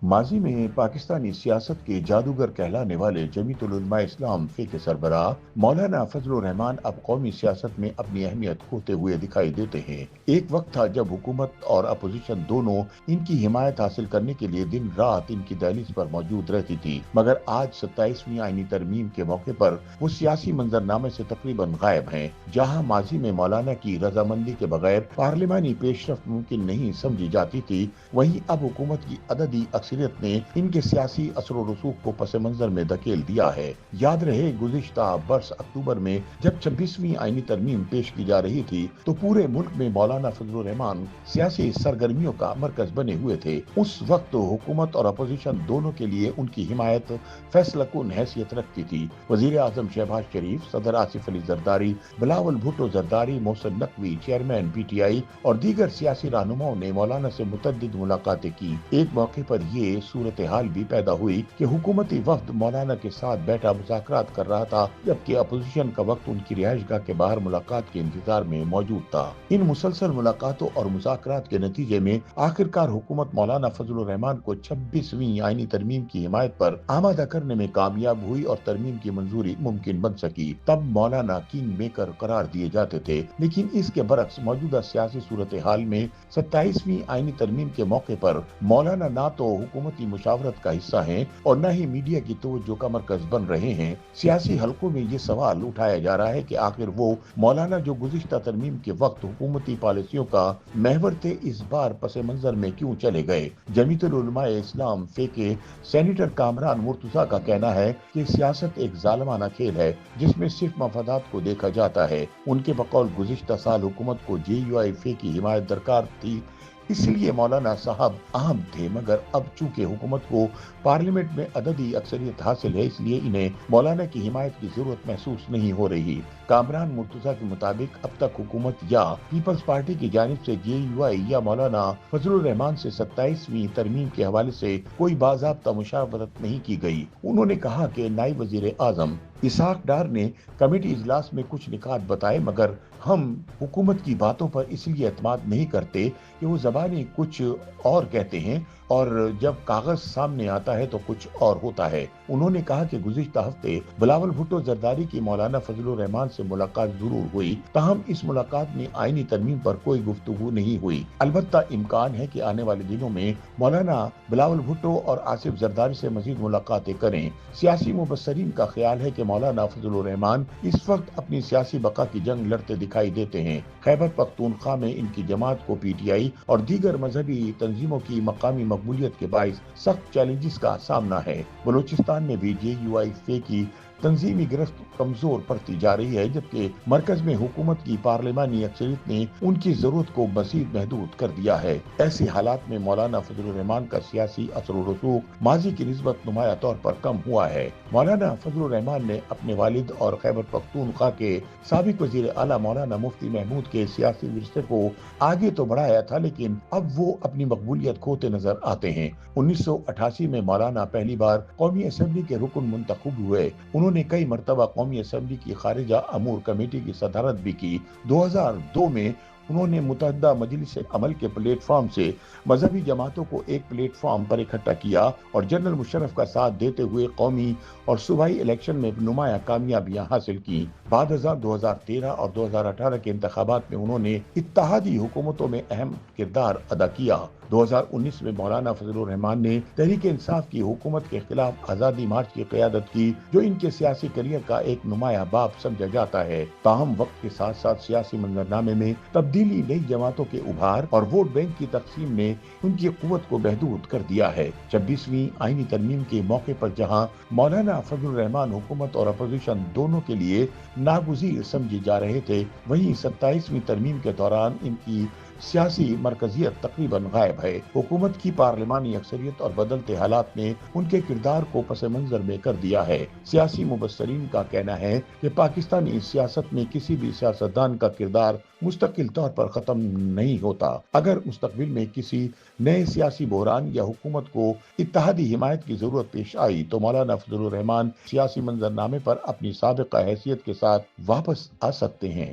ماضی میں پاکستانی سیاست کے جادوگر کہلانے والے جمیعت العلماء اسلام فی کے سربراہ مولانا فضل الرحمان اب قومی سیاست میں اپنی اہمیت کھوتے ہوئے دکھائی دیتے ہیں۔ ایک وقت تھا جب حکومت اور اپوزیشن دونوں ان کی حمایت حاصل کرنے کے لیے دن رات ان کی دہلیز پر موجود رہتی تھی، مگر آج 27ویں آئینی ترمیم کے موقع پر وہ سیاسی منظرنامے سے تقریباً غائب ہیں۔ جہاں ماضی میں مولانا کی رضامندی کے بغیر پارلیمانی پیش رفت ممکن نہیں سمجھی جاتی تھی، وہیں اب حکومت کی عددی اکثریت نے ان کے سیاسی اثر و رسوخ کو پس منظر میں دھکیل دیا ہے۔ یاد رہے گزشتہ برس اکتوبر میں جب 26ویں آئینی ترمیم پیش کی جا رہی تھی تو پورے ملک میں مولانا فضل الرحمان سیاسی سرگرمیوں کا مرکز بنے ہوئے تھے۔ اس وقت حکومت اور اپوزیشن دونوں کے لیے ان کی حمایت فیصلہ کن حیثیت رکھتی تھی۔ وزیر اعظم شہباز شریف، صدر Asif Ali Zardari, Bilawal Bhutto Zardari, Mohsin Naqvi chairman P T I اور دیگر سیاسی رہنماؤں نے مولانا سے متعدد ملاقاتیں کی۔ ایک موقع پر یہ صورتحال بھی پیدا ہوئی کہ حکومتی وفد مولانا کے ساتھ بیٹھا مذاکرات کر رہا تھا، جبکہ اپوزیشن کا وقت ان کی رہائش گاہ کے باہر ملاقات کے انتظار میں موجود تھا۔ ان مسلسل ملاقاتوں اور مذاکرات کے نتیجے میں آخرکار حکومت مولانا فضل الرحمان کو 26ویں آئینی ترمیم کی حمایت پر آمادہ کرنے میں کامیاب ہوئی اور ترمیم کی منظوری ممکن بن سکی۔ تب مولانا کینگ میکر قرار دیے جاتے تھے، لیکن اس کے برعکس موجودہ سیاسی صورتحال میں 27ویں آئینی ترمیم کے موقع پر مولانا نہ تو حکومتی مشاورت کا حصہ ہیں اور نہ ہی میڈیا کی توجہ کا مرکز بن رہے ہیں۔ سیاسی حلقوں میں یہ سوال اٹھایا جا رہا ہے کہ آخر وہ مولانا جو گزشتہ ترمیم کے وقت حکومتی پالیسیوں کا محور تھے، اس بار پس منظر میں کیوں چلے گئے؟ جمیعت العلماء اسلام فی کے سینیٹر کامران مرتضیٰ کا کہنا ہے کہ سیاست ایک ظالمانہ کھیل ہے جس میں صرف مفادات کو دیکھا جاتا ہے۔ ان کے بقول گزشتہ سال حکومت کو جے یو آئی فی کی حمایت درکار تھی، اس لیے مولانا صاحب اہم تھے، مگر اب چونکہ حکومت کو پارلیمنٹ میں عددی اکثریت حاصل ہے، اس لیے انہیں مولانا کی حمایت کی ضرورت محسوس نہیں ہو رہی۔ کامران مرتضیٰ کے مطابق اب تک حکومت یا پیپلز پارٹی کی جانب سے جے یو آئی یا مولانا فضل الرحمان سے 27ویں ترمیم کے حوالے سے کوئی باضابطہ مشاورت نہیں کی گئی۔ انہوں نے کہا کہ نائب وزیر اعظم اسحاق ڈار نے کمیٹی اجلاس میں کچھ نکات بتائے، مگر ہم حکومت کی باتوں پر اس لیے اعتماد نہیں کرتے کہ وہ زبانی کچھ اور کہتے ہیں اور جب کاغذ سامنے آتا ہے تو کچھ اور ہوتا ہے۔ انہوں نے کہا کہ گزشتہ ہفتے بلاول بھٹو زرداری کی مولانا فضل الرحمان سے ملاقات ضرور ہوئی، تاہم اس ملاقات میں آئینی ترمیم پر کوئی گفتگو نہیں ہوئی۔ البتہ امکان ہے کہ آنے والے دنوں میں مولانا بلاول بھٹو اور آصف زرداری سے مزید ملاقاتیں کریں۔ سیاسی مبصرین کا خیال ہے کہ مولانا فضل الرحمان اس وقت اپنی سیاسی بقا کی جنگ لڑتے دکھائی دیتے ہیں۔ خیبر پختونخوا میں ان کی جماعت کو پی ٹی آئی اور دیگر مذہبی تنظیموں کی مقامی مقبولیت کے باعث سخت چیلنجز کا سامنا ہے۔ بلوچستان میں بھی جے یو آئی فی کی تنظیمی گرفت کمزور پڑتی جا رہی ہے، جبکہ مرکز میں حکومت کی پارلیمانی اکثریت نے ان کی ضرورت کو مزید محدود کر دیا ہے۔ ایسے حالات میں مولانا فضل الرحمان کا سیاسی اثر و رسوخ ماضی کی نسبت نمایاں طور پر کم ہوا ہے۔ مولانا فضل الرحمان نے اپنے والد اور خیبر پختونخوا کے سابق وزیر اعلیٰ مولانا مفتی محمود کے سیاسی ورثے کو آگے تو بڑھایا تھا، لیکن اب وہ اپنی مقبولیت کھوتے نظر آتے ہیں۔ 1988 میں مولانا پہلی بار قومی اسمبلی کے رکن منتخب ہوئے۔ انہوں نے کئی مرتبہ قومی اسمبلی کی خارجہ امور کمیٹی کی صدارت بھی کی۔ 2002 میں انہوں نے متحدہ مجلس عمل کے پلیٹ فارم سے مذہبی جماعتوں کو ایک پلیٹ فارم پر اکٹھا کیا اور جنرل مشرف کا ساتھ دیتے ہوئے قومی اور صوبائی الیکشن میں نمایاں کامیابیاں حاصل کی۔ بعد ازاں 2013 اور 2018 کے انتخابات میں انہوں نے اتحادی حکومتوں میں اہم کردار ادا کیا۔ 2019 میں مولانا فضل الرحمان نے تحریک انصاف کی حکومت کے خلاف آزادی مارچ کی قیادت کی، جو ان کے سیاسی کیریئر کا ایک نمایاں باب سمجھا جاتا ہے۔ تاہم وقت کے ساتھ ساتھ سیاسی منظرنامے میں تبدیلی، نئی جماعتوں کے ابھار اور ووٹ بینک کی تقسیم نے ان کی قوت کو محدود کر دیا ہے۔ 26ویں آئینی ترمیم کے موقع پر جہاں مولانا فضل الرحمان حکومت اور اپوزیشن دونوں کے لیے ناگزیر سمجھے جا رہے تھے، وہیں 27ویں ترمیم کے دوران ان کی سیاسی مرکزیت تقریباً غائب ہے۔ حکومت کی پارلیمانی اکثریت اور بدلتے حالات نے ان کے کردار کو پس منظر میں کر دیا ہے۔ سیاسی مبصرین کا کہنا ہے کہ پاکستانی سیاست میں کسی بھی سیاستدان کا کردار مستقل طور پر ختم نہیں ہوتا۔ اگر مستقبل میں کسی نئے سیاسی بحران یا حکومت کو اتحادی حمایت کی ضرورت پیش آئی تو مولانا فضل الرحمان سیاسی منظرنامے پر اپنی سابقہ حیثیت کے ساتھ واپس آ سکتے ہیں۔